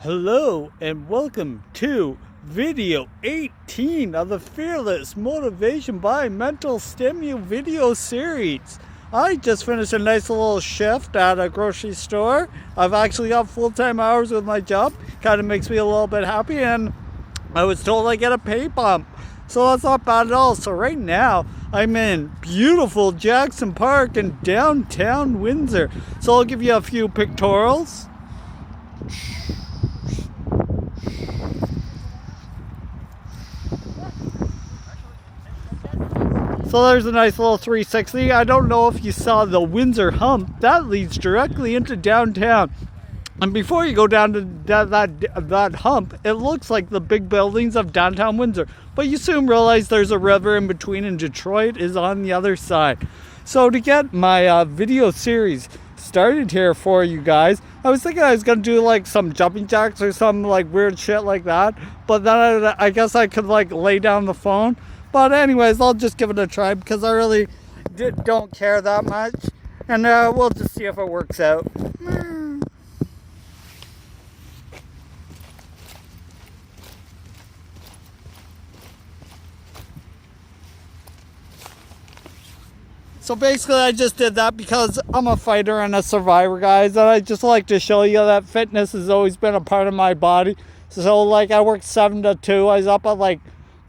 Hello and welcome to video 18 of the Fearless Motivation by Mental Stimu video series. I just finished a nice little shift at a grocery store. I've actually got full-time hours with my job. Kind of makes me a little bit happy, and I was told I get a pay bump. So that's not bad at all. So right now I'm in beautiful Jackson Park in downtown Windsor. So I'll give you a few pictorials. So there's a nice little 360. I don't know if you saw the Windsor Hump. That leads directly into downtown. And before you go down to that hump, it looks like the big buildings of downtown Windsor. But you soon realize there's a river in between, and Detroit is on the other side. So to get my video series started here for you guys, I was thinking I was going to do like some jumping jacks or some like weird shit like that. But then I guess I could like lay down the phone. But anyways, I'll just give it a try because I really don't care that much. And we'll just see if it works out. So basically I just did that because I'm a fighter and a survivor, guys. And I just like to show you that fitness has always been a part of my body. So like I worked 7 to 2. I was up at like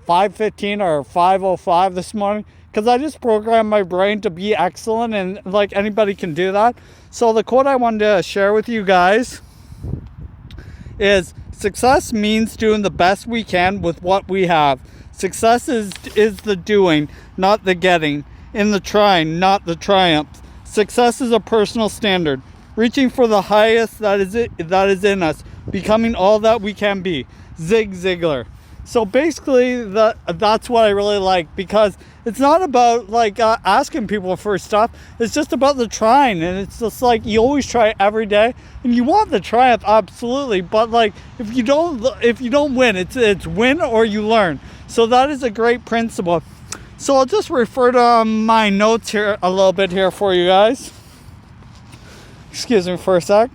5:15 or 5:05 this morning because I just programmed my brain to be excellent, and like anybody can do that. So the quote I wanted to share with you guys is, success means doing the best we can with what we have. Success is the doing, not the getting, in the trying, not the triumph. Success is a personal standard, reaching for the highest that is in us, becoming all that we can be. Zig Ziglar. So basically, that's what I really like, because it's not about like asking people for stuff. It's just about the trying, and it's just like you always try every day, and you want the triumph, absolutely. But like if you don't win, it's win or you learn. So that is a great principle. So I'll just refer to my notes here a little bit here for you guys. Excuse me for a sec.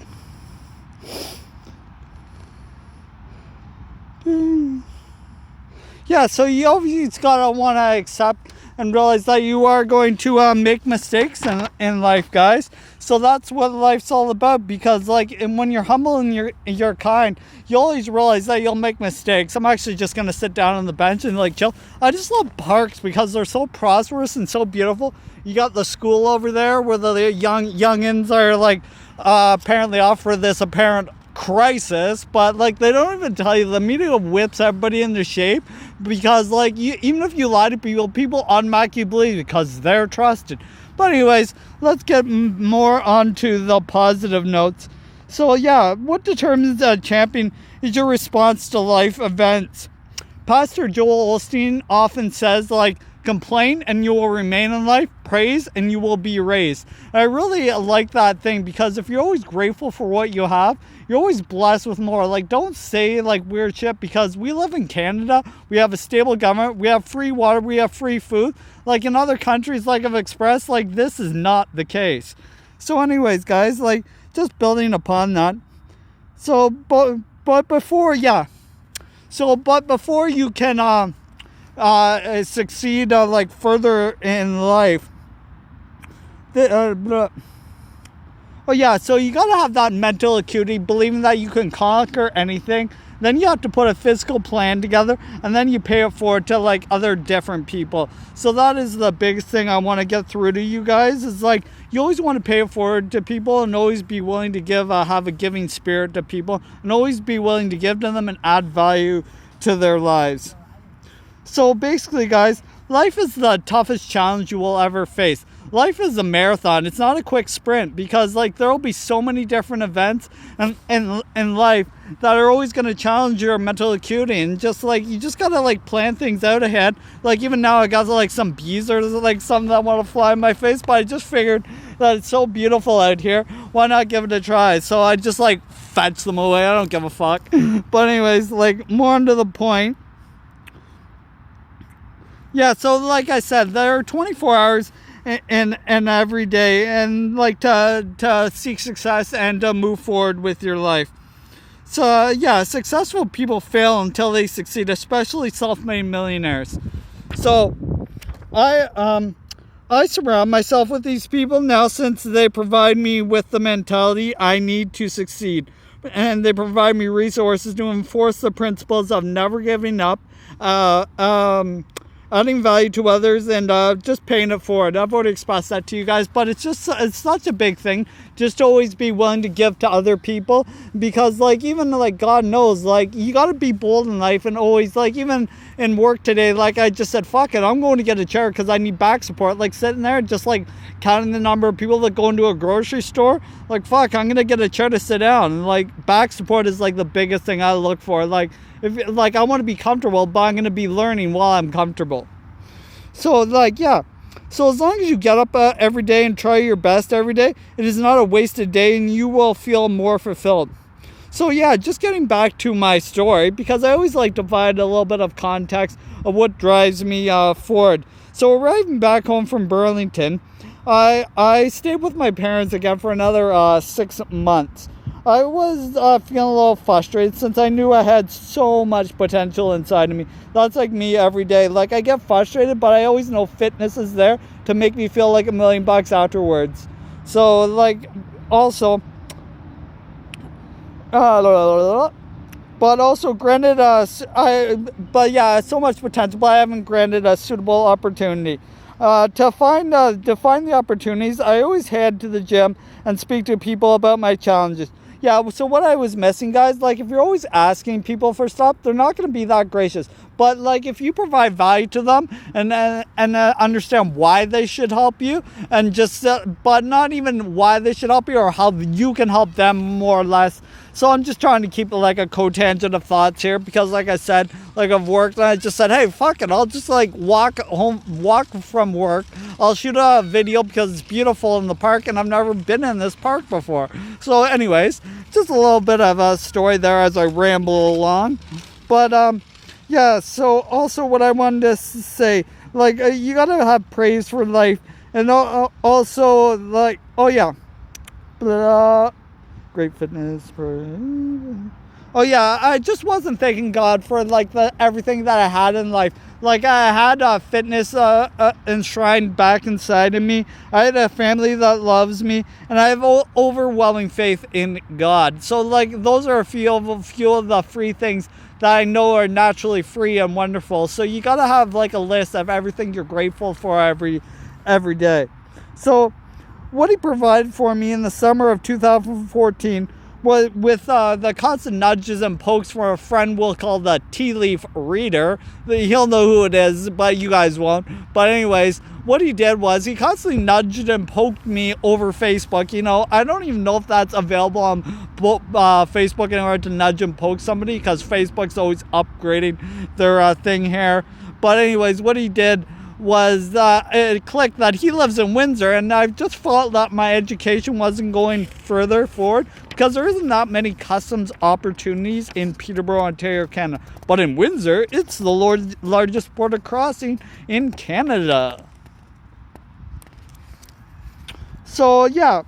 Yeah, so you always gotta want to accept and realize that you are going to make mistakes in life, guys. So that's what life's all about, because like, and when you're humble and you're kind, you always realize that you'll make mistakes. I'm actually just gonna sit down on the bench and like chill. I just love parks because they're so prosperous and so beautiful. You got the school over there where the youngins are like apparently off for this apparent crisis, but like they don't even tell you. The media whips everybody into shape because like even if you lie to people automatically believe because they're trusted. But anyways, let's get more onto the positive notes. So yeah, what determines a champion is your response to life events. Pastor Joel Osteen often says like, complain and you will remain in life. Praise and you will be raised. And I really like that thing, because if you're always grateful for what you have, you're always blessed with more. Like, don't say like weird shit, because we live in Canada. We have a stable government. We have free water. We have free food. Like in other countries, like I've expressed, like this is not the case. So anyways, guys, like just building upon that. So, but before you can succeed like further in life, so you gotta have that mental acuity, believing that you can conquer anything. Then you have to put a physical plan together, and then you pay it forward to like other different people. So that is the biggest thing I want to get through to you guys, is like you always want to pay it forward to people, and always be willing to give, have a giving spirit to people, and always be willing to give to them and add value to their lives. So basically, guys, life is the toughest challenge you will ever face. Life is a marathon. It's not a quick sprint, because like there will be so many different events in life that are always going to challenge your mental acuity, and just like you just gotta like plan things out ahead. Like even now I got like some bees or like something that want to fly in my face, but I just figured that it's so beautiful out here, why not give it a try? So I just like fetch them away. I don't give a fuck. But anyways, like more into the point. Yeah, so like I said, there are 24 hours in every day, and like to seek success and to move forward with your life. So yeah, successful people fail until they succeed, especially self-made millionaires. So I surround myself with these people now, since they provide me with the mentality I need to succeed. And they provide me resources to enforce the principles of never giving up, adding value to others, and just paying it forward. I've already expressed that to you guys, but it's such a big thing just to always be willing to give to other people, because like, even like, God knows, like, you got to be bold in life, and always, like, even in work today, like I just said, fuck it, I'm going to get a chair because I need back support. Like, sitting there just like counting the number of people that go into a grocery store, like, fuck, I'm gonna get a chair to sit down. And like, back support is like the biggest thing I look for. Like, if like, I want to be comfortable, but I'm gonna be learning while I'm comfortable. So like, yeah, so as long as you get up every day and try your best every day, it is not a wasted day, and you will feel more fulfilled. So yeah, just getting back to my story, because I always like to provide a little bit of context of what drives me forward. So arriving back home from Burlington, I stayed with my parents again for another 6 months. I was feeling a little frustrated, since I knew I had so much potential inside of me. That's like me every day. Like, I get frustrated, but I always know fitness is there to make me feel like $1 million afterwards. So like, also, but also granted, but yeah, so much potential, but I haven't granted a suitable opportunity. To find the opportunities, I always head to the gym and speak to people about my challenges. Yeah, so what I was missing, guys, like, if you're always asking people for stuff, they're not going to be that gracious. But like, if you provide value to them and understand why they should help you, and just but not even why they should help you, or how you can help them, more or less. So I'm just trying to keep like a co-tangent of thoughts here, because like I said, like, I've worked, and I just said, hey, fuck it, I'll just like walk from work. I'll shoot a video because it's beautiful in the park, and I've never been in this park before. So anyways, just a little bit of a story there as I ramble along. But yeah, so also what I wanted to say, like, you gotta have praise for life, and also, like, oh yeah, great fitness for, oh yeah, I just wasn't thanking God for like everything that I had in life. Like, I had fitness enshrined back inside of me. I had a family that loves me, and I have overwhelming faith in God. So like, those are a few of the free things that I know are naturally free and wonderful. So you gotta have like a list of everything you're grateful for every day. So what he provided for me in the summer of 2014 was, with the constant nudges and pokes from a friend we'll call the tea leaf reader. He'll know who it is, but you guys won't. But anyways, what he did was he constantly nudged and poked me over Facebook. You know, I don't even know if that's available on Facebook in order to nudge and poke somebody, because Facebook's always upgrading their thing here. But anyways, what he did was it clicked that he lives in Windsor, and I just felt that my education wasn't going further forward, because there isn't that many customs opportunities in Peterborough, Ontario, Canada. But in Windsor, it's the largest border crossing in Canada. So yeah.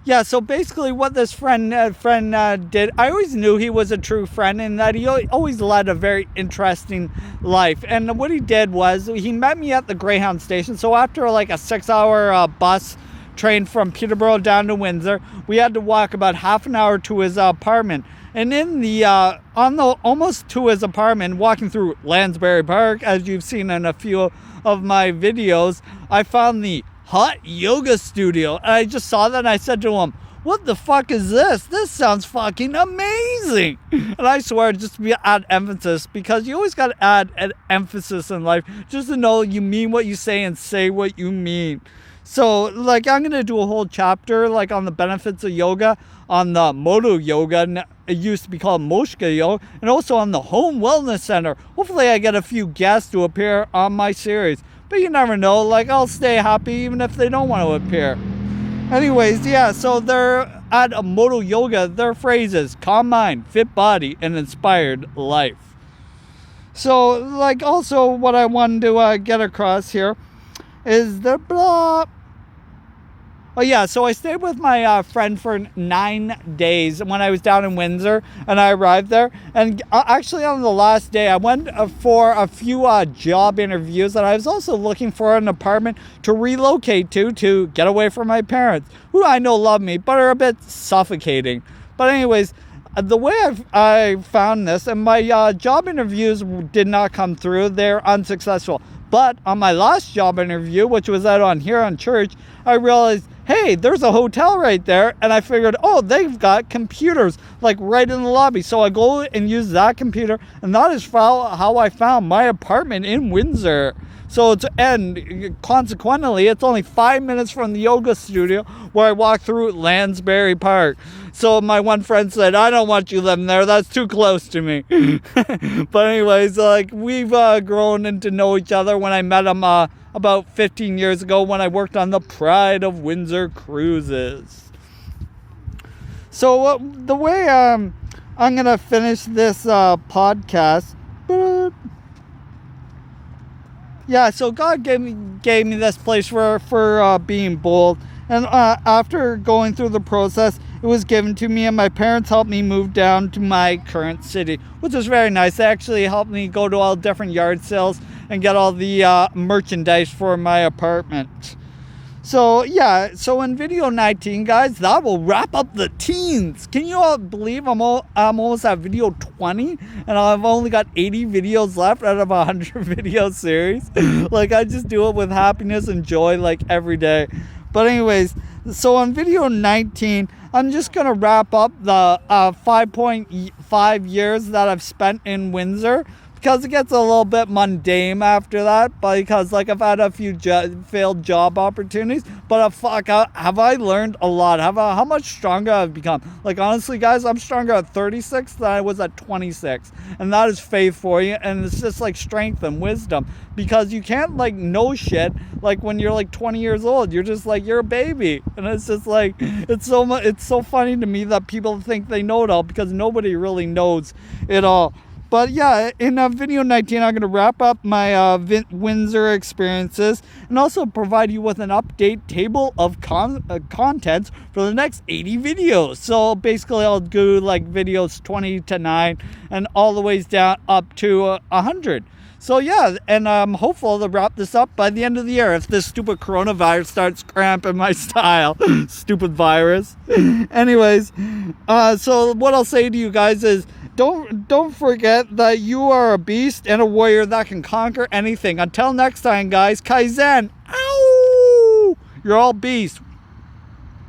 Yeah, so basically what this friend did, I always knew he was a true friend, and that he always led a very interesting life. And what he did was, he met me at the Greyhound station. So after like a 6-hour bus train from Peterborough down to Windsor, we had to walk about half an hour to his apartment. And in the almost to his apartment, walking through Lansbury Park, as you've seen in a few of my videos, I found the hot yoga studio. And I just saw that, and I said to him, what the fuck is this? This sounds fucking amazing. And I swear, just to add emphasis, because you always got to add an emphasis in life, just to know you mean what you say and say what you mean. So like, I'm going to do a whole chapter like on the benefits of yoga, on the Moto Yoga, it used to be called Moshka Yoga, and also on the Home Wellness Center. Hopefully I get a few guests to appear on my series. But you never know, like, I'll stay happy even if they don't want to appear. Anyways, yeah, so they're at a Moto Yoga, their phrases: calm mind, fit body, and inspired life. So, like, also what I wanted to get across here is that Oh yeah, so I stayed with my friend for 9 days when I was down in Windsor, and I arrived there. And actually, on the last day, I went for a few job interviews, and I was also looking for an apartment to relocate to get away from my parents, who I know love me, but are a bit suffocating. But anyways, the way I found this, and my job interviews did not come through. They're unsuccessful. But on my last job interview, which was out on Huron Church, I realized, hey, there's a hotel right there. And I figured, oh, they've got computers like right in the lobby. So I go and use that computer. And that is how I found my apartment in Windsor. And consequently, it's only 5 minutes from the yoga studio where I walk through Lansbury Park. So my one friend said, I don't want you living there. That's too close to me. But anyways, like we've grown to know each other when I met him about 15 years ago when I worked on the Pride of Windsor cruises. So the way I'm going to finish this podcast... Yeah, so God gave me this place for being bold. And after going through the process, it was given to me, and my parents helped me move down to my current city, which was very nice. They actually helped me go to all different yard sales and get all the merchandise for my apartment. So yeah, so in video 19, guys, that will wrap up the teens. Can you all believe I'm almost at video 20 and I've only got 80 videos left out of a 100 video series? Like, I just do it with happiness and joy like every day. But anyways, so on video 19, I'm just going to wrap up the 5.5 years that I've spent in Windsor, because it gets a little bit mundane after that, because like I've had a few failed job opportunities, but have I learned a lot? How much stronger I've become? Like, honestly, guys, I'm stronger at 36 than I was at 26, and that is faith for you. And it's just like strength and wisdom, because you can't like know shit like when you're like 20 years old. You're just like, you're a baby, and it's just like, it's so funny to me that people think they know it all, because nobody really knows it all. But yeah, in video 19, I'm going to wrap up my Windsor experiences and also provide you with an update table of contents for the next 80 videos. So basically, I'll do like videos 20 to 9 and all the ways down up to 100. So yeah, and I'm hopeful to wrap this up by the end of the year if this stupid coronavirus starts cramping my style. Stupid virus. Anyways, so what I'll say to you guys is, don't forget that you are a beast and a warrior that can conquer anything. Until next time, guys, Kaizen. Ow! You're all beasts.